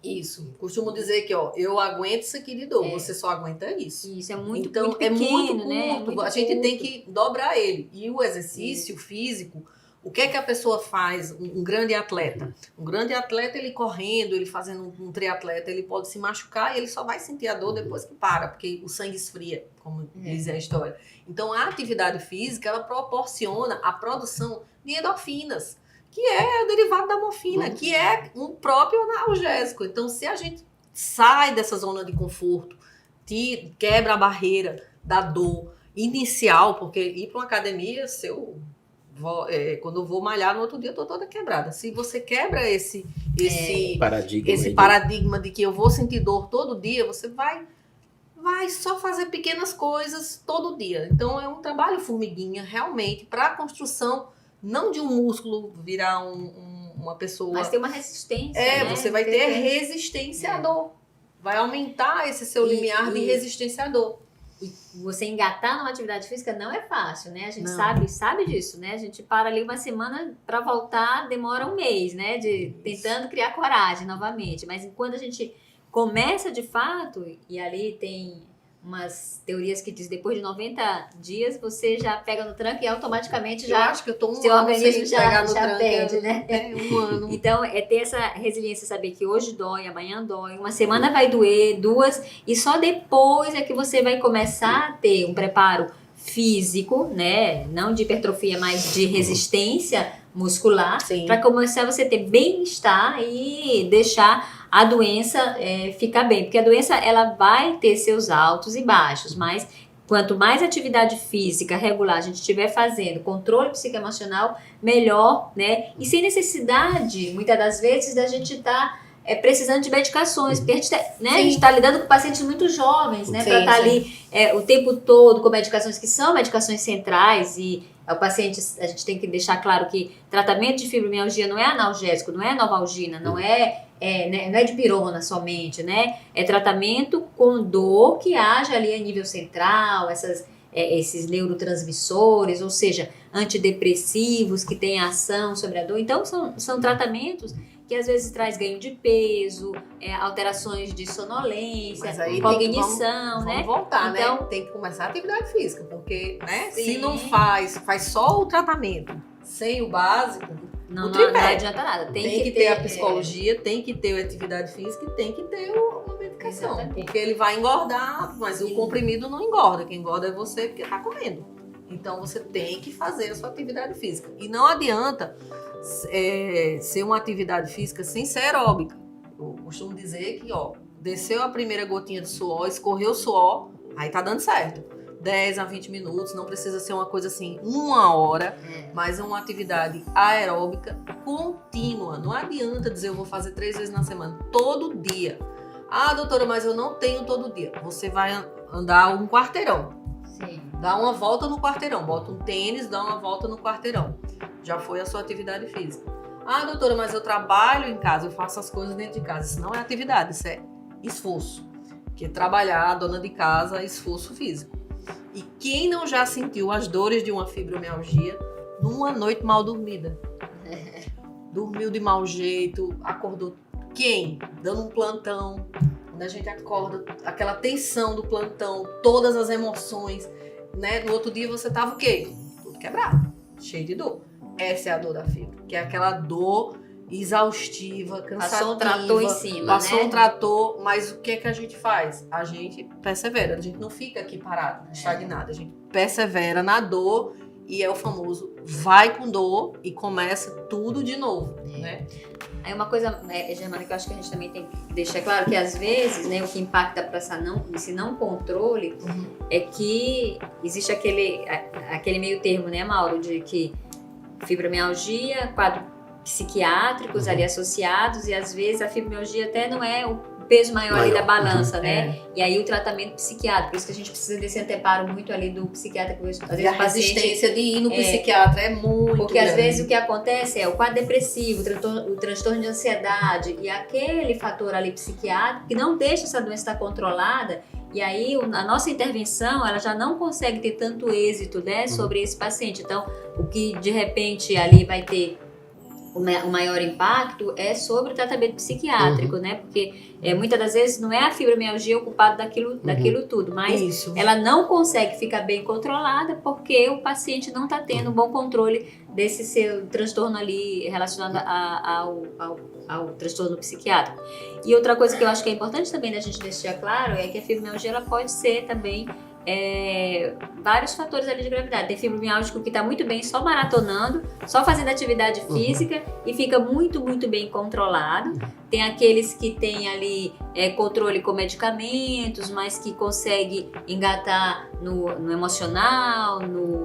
Isso. Costumo dizer que, eu aguento isso aqui de dor, você só aguenta isso. Isso, é muito, então, muito pequeno, é muito curto, né? Muito a gente curto. tem que dobrar ele. E o exercício físico, o que é que a pessoa faz? Um grande atleta. Um grande atleta, ele correndo, ele fazendo um triatleta, ele pode se machucar e ele só vai sentir a dor depois que para, porque o sangue esfria, como diz a história. Então, a atividade física, ela proporciona a produção de endorfinas, que é o derivado da morfina, que é um próprio analgésico. Então, se a gente sai dessa zona de conforto, quebra a barreira da dor inicial, porque ir para uma academia, quando eu vou malhar no outro dia, eu tô toda quebrada. Se você quebra esse paradigma de que eu vou sentir dor todo dia, você vai só fazer pequenas coisas todo dia. Então, é um trabalho formiguinha, realmente, para a construção não de um músculo virar uma pessoa... Mas tem uma resistência, né? Você vai ter resistência à dor. Vai aumentar esse seu limiar de resistência à dor. E você engatar numa atividade física não é fácil, né? A gente Não. sabe disso, né? A gente para ali uma semana para voltar, demora um mês, né? Tentando criar coragem novamente. Mas quando a gente começa de fato, e ali tem umas teorias que diz depois de 90 dias você já pega no tranco e automaticamente Eu já acho que eu tô seu organismo já perde, né? Um ano. Então, é ter essa resiliência, saber que hoje dói, amanhã dói, uma semana vai doer, 2, e só depois é que você vai começar a ter um preparo físico, né? Não de hipertrofia, mas de resistência muscular, para começar você ter bem-estar e deixar a doença ficar bem. Porque a doença, ela vai ter seus altos e baixos, mas quanto mais atividade física regular a gente estiver fazendo, controle psicoemocional, melhor, né? E sem necessidade, muitas das vezes, da gente estar precisando de medicações, porque a gente está lidando com pacientes muito jovens, né? Para estar ali o tempo todo com medicações que são medicações centrais e o paciente, a gente tem que deixar claro que tratamento de fibromialgia não é analgésico, não é novalgina, não é dipirona somente, né? É tratamento com dor que haja ali a nível central, esses neurotransmissores, ou seja, antidepressivos que têm ação sobre a dor. Então, são tratamentos que às vezes traz ganho de peso, alterações de sonolência, cognição, né? Vamos voltar, então, né? Tem que começar a atividade física, porque, né? Se não faz só o tratamento sem o básico, não adianta nada. Tem que ter a psicologia, tem que ter a atividade física e tem que ter uma medicação. Exatamente. Porque ele vai engordar, mas o comprimido não engorda. Quem engorda é você porque tá comendo. Então você tem que fazer a sua atividade física. E não adianta ser uma atividade física sem ser aeróbica. Eu costumo dizer que, desceu a primeira gotinha de suor, escorreu o suor, aí tá dando certo. 10 a 20 minutos, não precisa ser uma coisa assim, 1 hora, mas é uma atividade aeróbica contínua. Não adianta dizer eu vou fazer 3 vezes na semana, todo dia. Ah, doutora, mas eu não tenho todo dia. Você vai andar um quarteirão. Sim. Dá uma volta no quarteirão, bota um tênis, dá uma volta no quarteirão. Já foi a sua atividade física. Ah, doutora, mas eu trabalho em casa, eu faço as coisas dentro de casa. Isso não é atividade, isso é esforço. Porque trabalhar, dona de casa, é esforço físico. E quem não já sentiu as dores de uma fibromialgia numa noite mal dormida? Dormiu de mau jeito, acordou. Quem? Dando um plantão. Quando a gente acorda, aquela tensão do plantão, todas as emoções, né? No outro dia você tava o quê? Tudo quebrado, cheio de dor. Essa é a dor da fibra, que é aquela dor exaustiva, cansativa. Passou um trator em cima, Passou né? um trator, mas o que é que a gente faz? A gente persevera, a gente não fica aqui parado, estagnado. A gente persevera na dor e é o famoso vai com dor e começa tudo de novo, né? Aí uma coisa, Germana, que eu acho que a gente também tem que deixar claro que às vezes, né, o que impacta para esse não controle é que existe aquele meio termo, né, Mauro, de que fibromialgia, quadro psiquiátricos ali associados, e às vezes a fibromialgia até não é o peso maior ali da balança, né? E aí o tratamento psiquiátrico, por isso que a gente precisa desse anteparo muito ali do psiquiatra, que às vezes a resistência de ir no psiquiatra é muito porque grande. Às vezes o que acontece é o quadro depressivo, o transtorno de ansiedade e aquele fator ali psiquiátrico que não deixa essa doença estar controlada, e aí a nossa intervenção ela já não consegue ter tanto êxito, né, sobre esse paciente. Então, o que de repente ali vai ter o maior impacto é sobre o tratamento psiquiátrico, né? Porque muitas das vezes não é a fibromialgia o culpado daquilo tudo, mas ela não consegue ficar bem controlada porque o paciente não está tendo um bom controle desse seu transtorno ali relacionado ao transtorno psiquiátrico. E outra coisa que eu acho que é importante também da gente deixar claro é que a fibromialgia ela pode ser também vários fatores ali de gravidade. Tem fibromialgico que está muito bem só maratonando, só fazendo atividade física e fica muito, muito bem controlado. Tem aqueles que têm ali controle com medicamentos, mas que consegue engatar no emocional,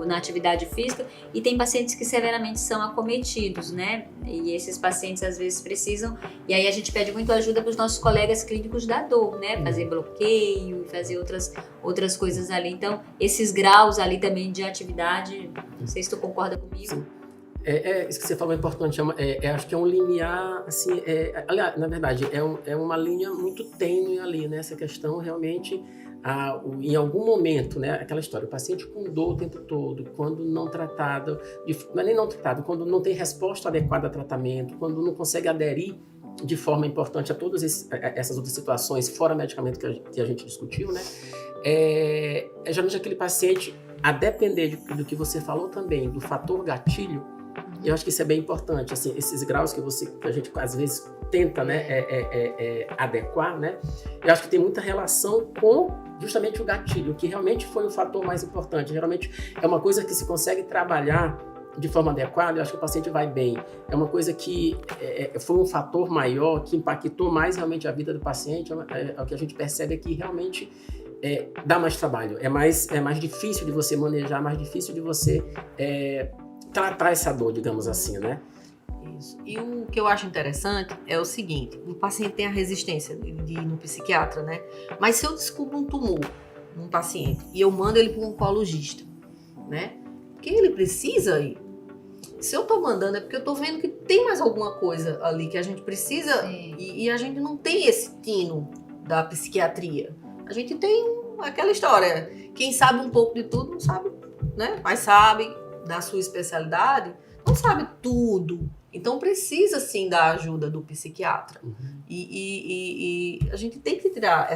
na atividade física. E tem pacientes que severamente são acometidos, né? E esses pacientes às vezes precisam, e aí a gente pede muito ajuda para os nossos colegas clínicos da dor, né? Fazer bloqueio, fazer outras coisas ali. Então, esses graus ali também de atividade, não sei se tu concorda comigo. Sim. Isso que você falou é importante. Acho que é um limiar, assim, aliás, na verdade, é uma linha muito tênue ali, né? Essa questão realmente, em algum momento, né? Aquela história, o paciente com dor o tempo todo, quando não tratado, não é nem não tratado, quando não tem resposta adequada ao tratamento, quando não consegue aderir de forma importante a todas essas outras situações, fora medicamento que a gente discutiu, né? É geralmente aquele paciente, a depender do que você falou também, do fator gatilho. Eu acho que isso é bem importante, assim, esses graus que a gente às vezes tenta, né, adequar, né? Eu acho que tem muita relação com justamente o gatilho, que realmente foi o fator mais importante. Geralmente é uma coisa que se consegue trabalhar de forma adequada, eu acho que o paciente vai bem. É uma coisa que foi um fator maior, que impactou mais realmente a vida do paciente, o que a gente percebe é que realmente dá mais trabalho, é mais difícil de você manejar, mais difícil de você tratar essa dor, digamos assim, né? Isso. E o que eu acho interessante é o seguinte, o paciente tem a resistência de ir no psiquiatra, né? Mas se eu descubro um tumor num paciente e eu mando ele para um oncologista, né? Porque ele precisa ir. Se eu tô mandando é porque eu tô vendo que tem mais alguma coisa ali que a gente precisa e a gente não tem esse tino da psiquiatria. A gente tem aquela história, quem sabe um pouco de tudo não sabe, né? Mas sabe da sua especialidade, não sabe tudo. Então precisa sim da ajuda do psiquiatra. Uhum. E a gente tem que tirar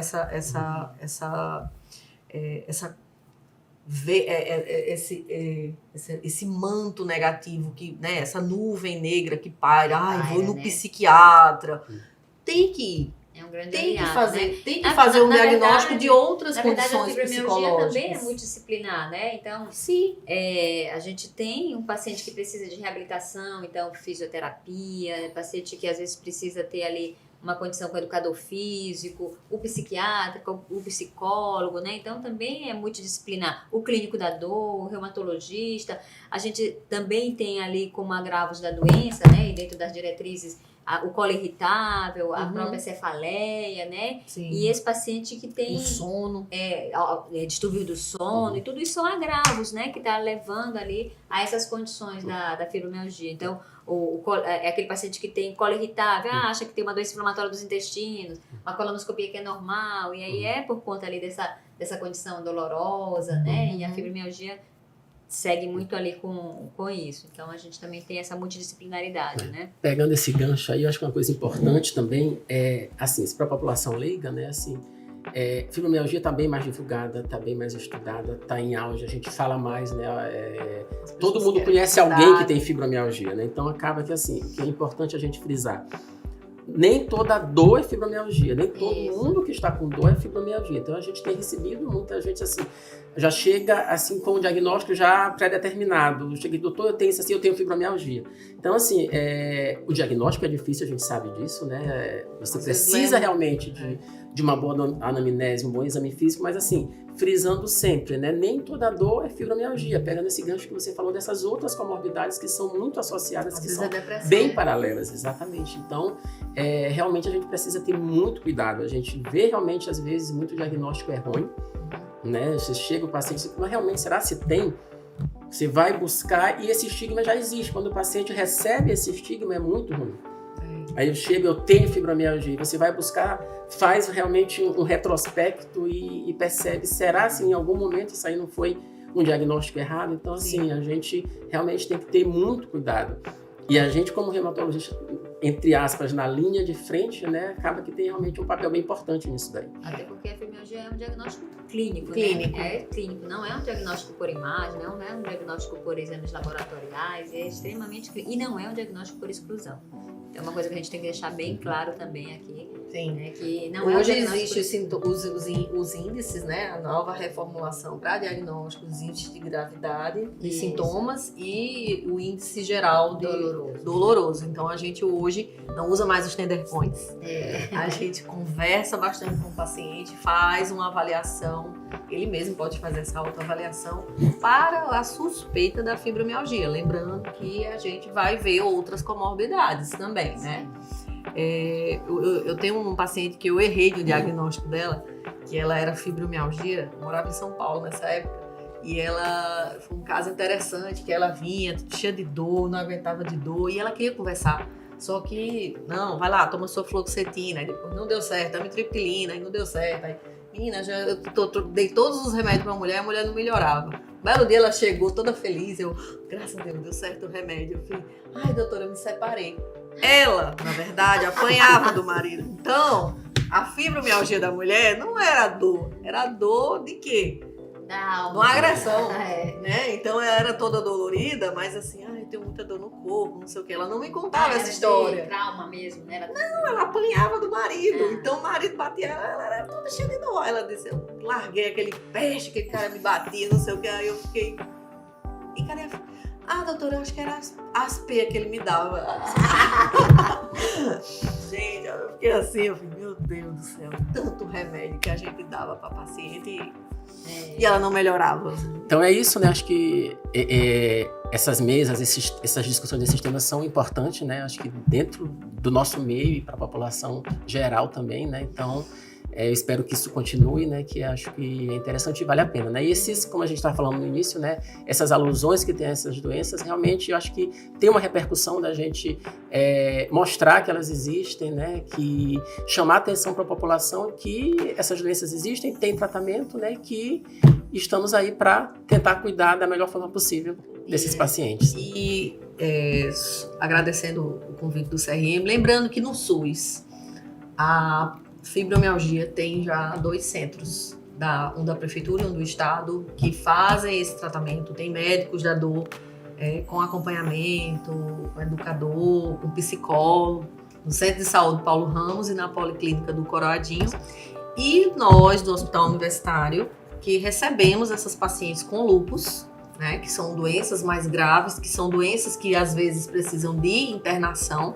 esse manto negativo, né, essa nuvem negra que paira, vou no psiquiatra. Tem que ir. É um grande Tem aliado, né? que fazer um diagnóstico de outras Na verdade, a condições fibromialgia psicológicas. também é multidisciplinar, né? Então, Sim. a gente tem um paciente que precisa de reabilitação, então fisioterapia, paciente que às vezes precisa ter ali uma condição com o educador físico, o psiquiatra, o psicólogo, né? Então também é multidisciplinar. O clínico da dor, o reumatologista, a gente também tem ali como agravos da doença, né? E dentro das diretrizes, o colo irritável, a própria cefaleia, né? Sim. E esse paciente que tem O sono. distúrbio do sono, e tudo isso são agravos, né? Que tá levando ali a essas condições da fibromialgia. Então, aquele paciente que tem colo irritável, acha que tem uma doença inflamatória dos intestinos, uma colonoscopia que é normal, e aí é por conta ali dessa condição dolorosa, né? E a fibromialgia segue muito ali com isso. Então, a gente também tem essa multidisciplinaridade, né? Pegando esse gancho aí, eu acho que uma coisa importante também é, assim, para a população leiga, né, assim, fibromialgia está bem mais divulgada, está bem mais estudada, está em auge, a gente fala mais, né, todo mundo conhece alguém que tem fibromialgia, né, então acaba que, assim, o que é importante a gente frisar, nem toda dor é fibromialgia, nem todo mundo que está com dor é fibromialgia. Então a gente tem recebido muita gente assim, já chega assim com o diagnóstico já pré-determinado. Chega, doutor, eu tenho isso assim, eu tenho fibromialgia. Então assim, o diagnóstico é difícil, a gente sabe disso, né? Você precisa realmente de uma boa anamnese, um bom exame físico, mas assim, frisando sempre, né? Nem toda dor é fibromialgia, pegando esse gancho que você falou dessas outras comorbidades que são muito associadas, que são bem paralelas, exatamente. Então, realmente a gente precisa ter muito cuidado. A gente vê realmente, às vezes, muito diagnóstico errôneo, né? Você chega o paciente, mas realmente, será se tem? Você vai buscar e esse estigma já existe. Quando o paciente recebe esse estigma, é muito ruim. Aí eu chego, eu tenho fibromialgia, você vai buscar, faz realmente um retrospecto e percebe, será se em algum momento isso aí não foi um diagnóstico errado? Então, assim, a gente realmente tem que ter muito cuidado. E a gente, como reumatologista, entre aspas, na linha de frente, né, acaba que tem realmente um papel bem importante nisso daí. Até porque a fibromialgia é um diagnóstico clínico, né? É clínico, não é um diagnóstico por imagem, não é um diagnóstico por exames laboratoriais, é extremamente clínico. E não é um diagnóstico por exclusão. É uma coisa que a gente tem que deixar bem claro também aqui. Sim. Né, que não hoje é existem os índices, né? A nova reformulação para diagnóstico, os índices de gravidade de sintomas e o índice geral de doloroso. Então a gente hoje não usa mais os tender points. A gente conversa bastante com o paciente, faz uma avaliação, ele mesmo pode fazer essa autoavaliação para a suspeita da fibromialgia. Lembrando que a gente vai ver outras comorbidades também, né? Eu tenho um paciente que eu errei no diagnóstico dela, que ela era fibromialgia, morava em São Paulo nessa época, E ela, foi um caso interessante, que ela vinha cheia de dor, não aguentava de dor, e ela queria conversar. Só que, não, vai lá, toma sua fluoxetina, aí depois não deu certo, amitriptilina, aí não deu certo. Aí, menina, eu dei todos os remédios pra mulher, a mulher não melhorava. Um belo dia ela chegou toda feliz, eu, graças a Deus, deu certo o remédio. Eu falei, ai, doutora, eu me separei. Ela, na verdade, apanhava do marido. Então, a fibromialgia da mulher não era dor, era dor de quê? Uma agressão, né? Então ela era toda dolorida, mas assim, ai, tenho muita dor no corpo, não sei o que. Ela não me contava essa história. Trauma mesmo, né? Não, ela apanhava do marido. Então o marido batia ela era toda cheia de dor. Ela disse, eu larguei aquele peste, aquele cara me batia, não sei o que. Aí eu fiquei, e cadê a... Ah, doutora, eu acho que era as P que ele me dava. Gente, eu fiquei assim, eu falei, meu Deus do céu, tanto remédio que a gente dava pra paciente e ela não melhorava. Então é isso, né? Acho que essas mesas, essas discussões desses temas são importantes, né? Acho que dentro do nosso meio e para a população geral também, né? Então, eu espero que isso continue, né? Que acho que é interessante e vale a pena, né? E esses, como a gente estava falando no início, né? Essas alusões que tem a essas doenças, realmente, eu acho que tem uma repercussão da gente mostrar que elas existem, né? Que chamar atenção para a população que essas doenças existem, tem tratamento, né? E que estamos aí para tentar cuidar da melhor forma possível desses pacientes. E agradecendo o convite do CRM, lembrando que no SUS, a fibromialgia tem já 2 centros, um da prefeitura e um do estado, que fazem esse tratamento. Tem médicos da dor com acompanhamento, com educador, com psicólogo, no Centro de Saúde Paulo Ramos e na Policlínica do Coroadinho. E nós, do Hospital Universitário, que recebemos essas pacientes com lúpus, né, que são doenças mais graves, que são doenças que às vezes precisam de internação.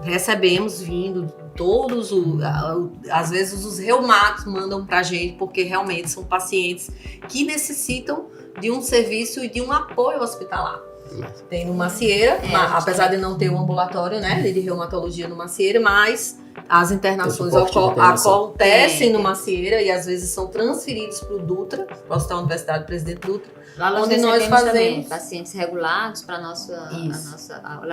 Recebemos vindo todos, às vezes os reumatos mandam pra gente, porque realmente são pacientes que necessitam de um serviço e de um apoio hospitalar. Tem no Macieira, apesar de não ter um ambulatório, né, de reumatologia no Macieira, mas as internações acontecem no Macieira e às vezes são transferidos para o Dutra, para o Hospital Universitário Presidente Dutra, onde nós fazemos pacientes regulados para lá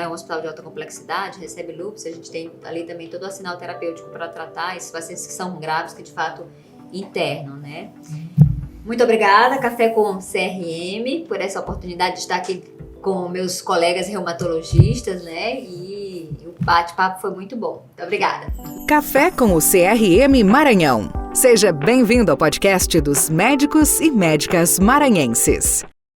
é um hospital de alta complexidade, recebe lúpus, a gente tem ali também todo o arsenal terapêutico para tratar esses pacientes que são graves, que de fato internam, né? Muito obrigada, Café com CRM, por essa oportunidade de estar aqui com meus colegas reumatologistas, né? E o bate-papo foi muito bom. Muito obrigada. Café com o CRM Maranhão. Seja bem-vindo ao podcast dos médicos e médicas maranhenses.